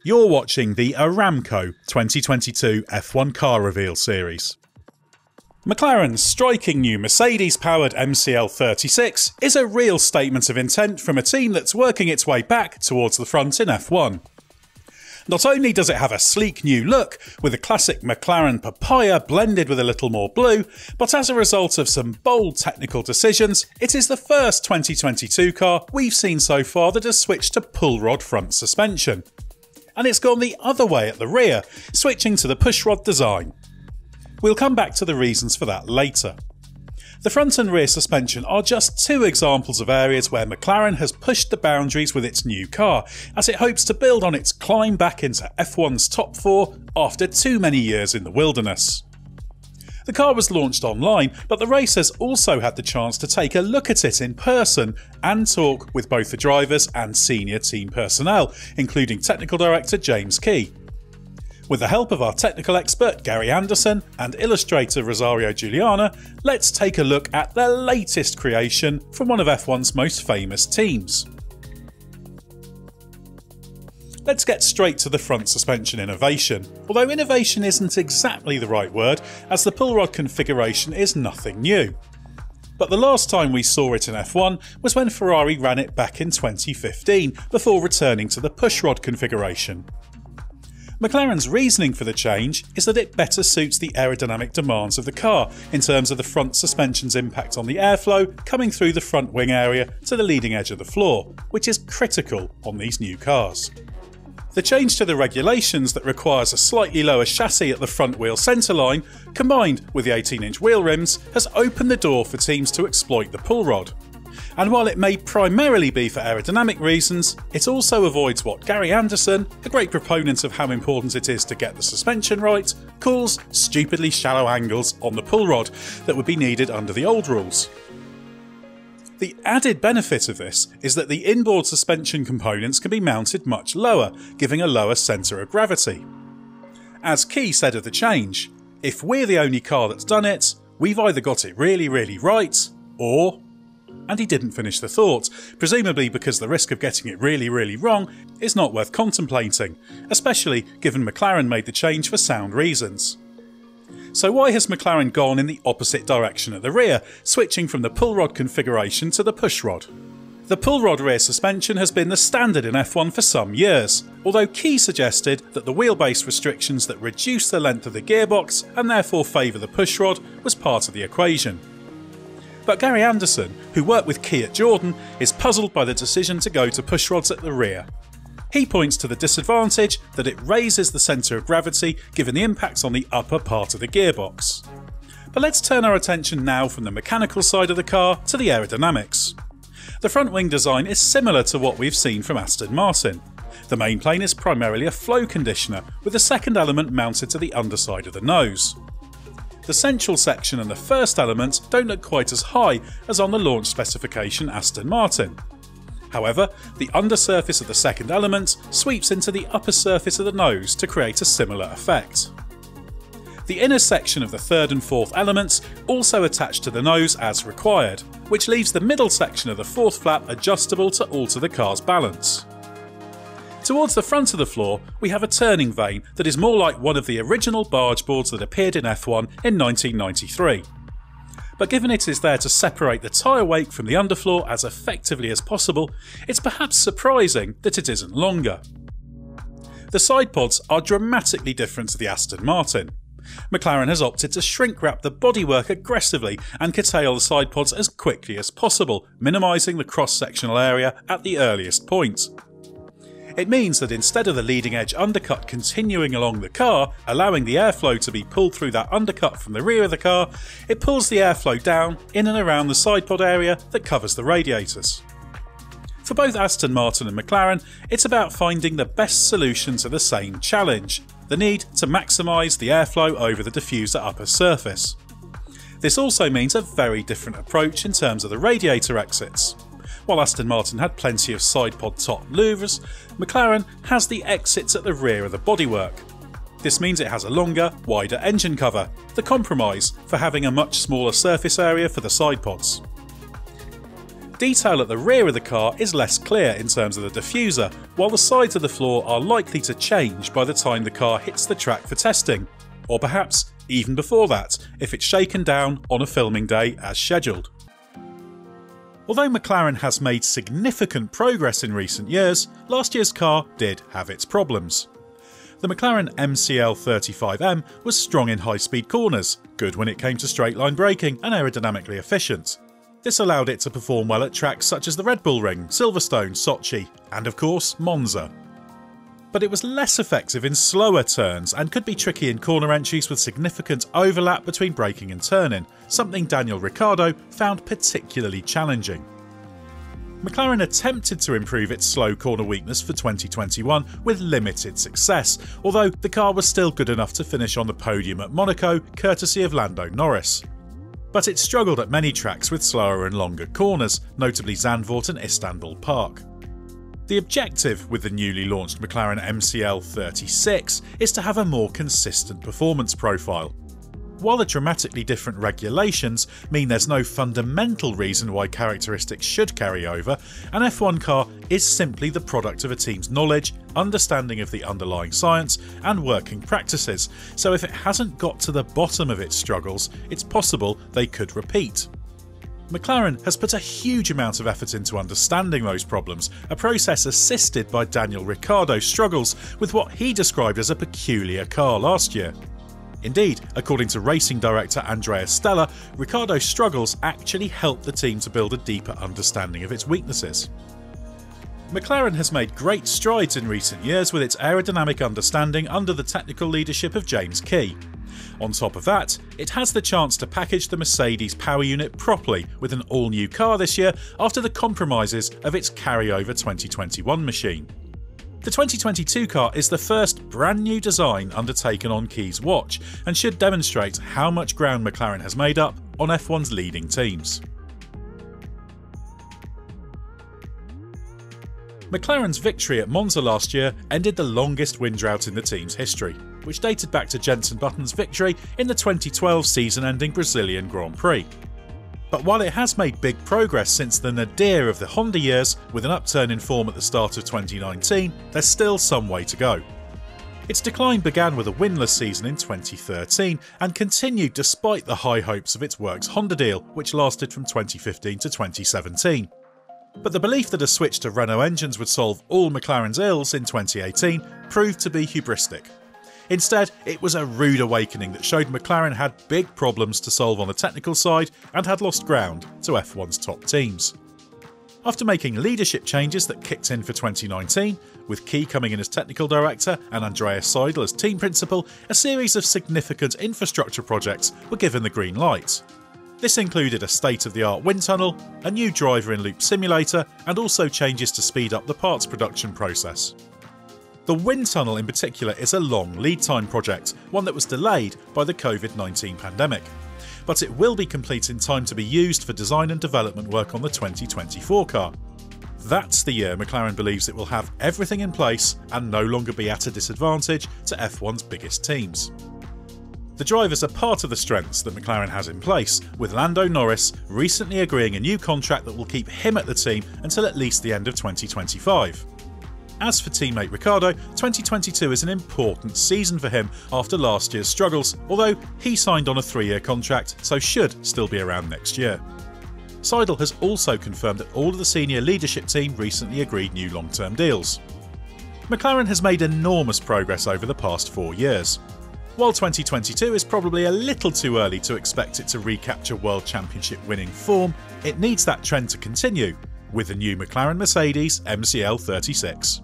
You're watching the Aramco 2022 F1 car reveal series. McLaren's striking new Mercedes-powered MCL36 is a real statement of intent from a team that's working its way back towards the front in F1. Not only does it have a sleek new look, with a classic McLaren papaya blended with a little more blue, but as a result of some bold technical decisions, it is the first 2022 car we've seen so far that has switched to pullrod front suspension. And it's gone the other way at the rear, switching to the pushrod design. We'll come back to the reasons for that later. The front and rear suspension are just two examples of areas where McLaren has pushed the boundaries with its new car, as it hopes to build on its climb back into F1's top four after too many years in the wilderness. The car was launched online, but the racers also had the chance to take a look at it in person and talk with both the drivers and senior team personnel, including technical director James Key. With the help of our technical expert Gary Anderson and illustrator Rosario Giuliana, let's take a look at the latest creation from one of F1's most famous teams. Let's get straight to the front suspension innovation, although innovation isn't exactly the right word, as the pullrod configuration is nothing new. But the last time we saw it in F1 was when Ferrari ran it back in 2015, before returning to the pushrod configuration. McLaren's reasoning for the change is that it better suits the aerodynamic demands of the car in terms of the front suspension's impact on the airflow coming through the front wing area to the leading edge of the floor, which is critical on these new cars. The change to the regulations that requires a slightly lower chassis at the front wheel centreline, combined with the 18-inch wheel rims, has opened the door for teams to exploit the pullrod. And while it may primarily be for aerodynamic reasons, it also avoids what Gary Anderson, a great proponent of how important it is to get the suspension right, calls stupidly shallow angles on the pullrod that would be needed under the old rules. The added benefit of this is that the inboard suspension components can be mounted much lower, giving a lower centre of gravity. As Key said of the change, if we're the only car that's done it, we've either got it really right, or... And he didn't finish the thought, presumably because the risk of getting it really wrong is not worth contemplating, especially given McLaren made the change for sound reasons. So why has McLaren gone in the opposite direction at the rear, switching from the pullrod configuration to the pushrod? The pullrod rear suspension has been the standard in F1 for some years, although Key suggested that the wheelbase restrictions that reduce the length of the gearbox and therefore favour the pushrod was part of the equation. But Gary Anderson, who worked with Key at Jordan, is puzzled by the decision to go to pushrods at the rear. He points to the disadvantage that it raises the centre of gravity given the impacts on the upper part of the gearbox. But let's turn our attention now from the mechanical side of the car to the aerodynamics. The front wing design is similar to what we've seen from Aston Martin. The main plane is primarily a flow conditioner, with the second element mounted to the underside of the nose. The central section and the first element don't look quite as high as on the launch specification Aston Martin. However, the undersurface of the second element sweeps into the upper surface of the nose to create a similar effect. The inner section of the third and fourth elements also attach to the nose as required, which leaves the middle section of the fourth flap adjustable to alter the car's balance. Towards the front of the floor, we have a turning vane that is more like one of the original barge boards that appeared in F1 in 1993. But given it is there to separate the tyre wake from the underfloor as effectively as possible, it's perhaps surprising that it isn't longer. The side pods are dramatically different to the Aston Martin. McLaren has opted to shrink wrap the bodywork aggressively and curtail the side pods as quickly as possible, minimising the cross-sectional area at the earliest point. It means that instead of the leading edge undercut continuing along the car, allowing the airflow to be pulled through that undercut from the rear of the car, it pulls the airflow down in and around the side pod area that covers the radiators. For both Aston Martin and McLaren, it's about finding the best solution to the same challenge, the need to maximise the airflow over the diffuser upper surface. This also means a very different approach in terms of the radiator exits. While Aston Martin had plenty of side pod top louvres, McLaren has the exits at the rear of the bodywork. This means it has a longer, wider engine cover, the compromise for having a much smaller surface area for the side pods. Detail at the rear of the car is less clear in terms of the diffuser, while the sides of the floor are likely to change by the time the car hits the track for testing, or perhaps even before that, if it's shaken down on a filming day as scheduled. Although McLaren has made significant progress in recent years, last year's car did have its problems. The McLaren MCL35M was strong in high-speed corners, good when it came to straight-line braking and aerodynamically efficient. This allowed it to perform well at tracks such as the Red Bull Ring, Silverstone, Sochi, and of course Monza. But it was less effective in slower turns and could be tricky in corner entries with significant overlap between braking and turning, something Daniel Ricciardo found particularly challenging. McLaren attempted to improve its slow corner weakness for 2021 with limited success, although the car was still good enough to finish on the podium at Monaco, courtesy of Lando Norris. But it struggled at many tracks with slower and longer corners, notably Zandvoort and Istanbul Park. The objective with the newly launched McLaren MCL36 is to have a more consistent performance profile. While the dramatically different regulations mean there's no fundamental reason why characteristics should carry over, an F1 car is simply the product of a team's knowledge, understanding of the underlying science, and working practices, so if it hasn't got to the bottom of its struggles, it's possible they could repeat. McLaren has put a huge amount of effort into understanding those problems, a process assisted by Daniel Ricciardo's struggles with what he described as a peculiar car last year. Indeed, according to racing director Andrea Stella, Ricciardo's struggles actually helped the team to build a deeper understanding of its weaknesses. McLaren has made great strides in recent years with its aerodynamic understanding under the technical leadership of James Key. On top of that, it has the chance to package the Mercedes power unit properly with an all-new car this year after the compromises of its carryover 2021 machine. The 2022 car is the first brand new design undertaken on Key's watch and should demonstrate how much ground McLaren has made up on F1's leading teams. McLaren's victory at Monza last year ended the longest win drought in the team's history, which dated back to Jenson Button's victory in the 2012 season-ending Brazilian Grand Prix. But while it has made big progress since the nadir of the Honda years, with an upturn in form at the start of 2019, there's still some way to go. Its decline began with a winless season in 2013 and continued despite the high hopes of its Works Honda deal, which lasted from 2015 to 2017. But the belief that a switch to Renault engines would solve all McLaren's ills in 2018 proved to be hubristic. Instead, it was a rude awakening that showed McLaren had big problems to solve on the technical side and had lost ground to F1's top teams. After making leadership changes that kicked in for 2019, with Key coming in as technical director and Andreas Seidel as team principal, a series of significant infrastructure projects were given the green light. This included a state-of-the-art wind tunnel, a new driver-in-loop simulator, and also changes to speed up the parts production process. The wind tunnel in particular is a long lead time project, one that was delayed by the COVID-19 pandemic. But it will be complete in time to be used for design and development work on the 2024 car. That's the year McLaren believes it will have everything in place and no longer be at a disadvantage to F1's biggest teams. The drivers are part of the strengths that McLaren has in place, with Lando Norris recently agreeing a new contract that will keep him at the team until at least the end of 2025. As for teammate Ricciardo, 2022 is an important season for him after last year's struggles, although he signed on a 3-year contract, so should still be around next year. Seidel has also confirmed that all of the senior leadership team recently agreed new long-term deals. McLaren has made enormous progress over the past 4 years. While 2022 is probably a little too early to expect it to recapture World Championship winning form, it needs that trend to continue with the new McLaren Mercedes MCL36.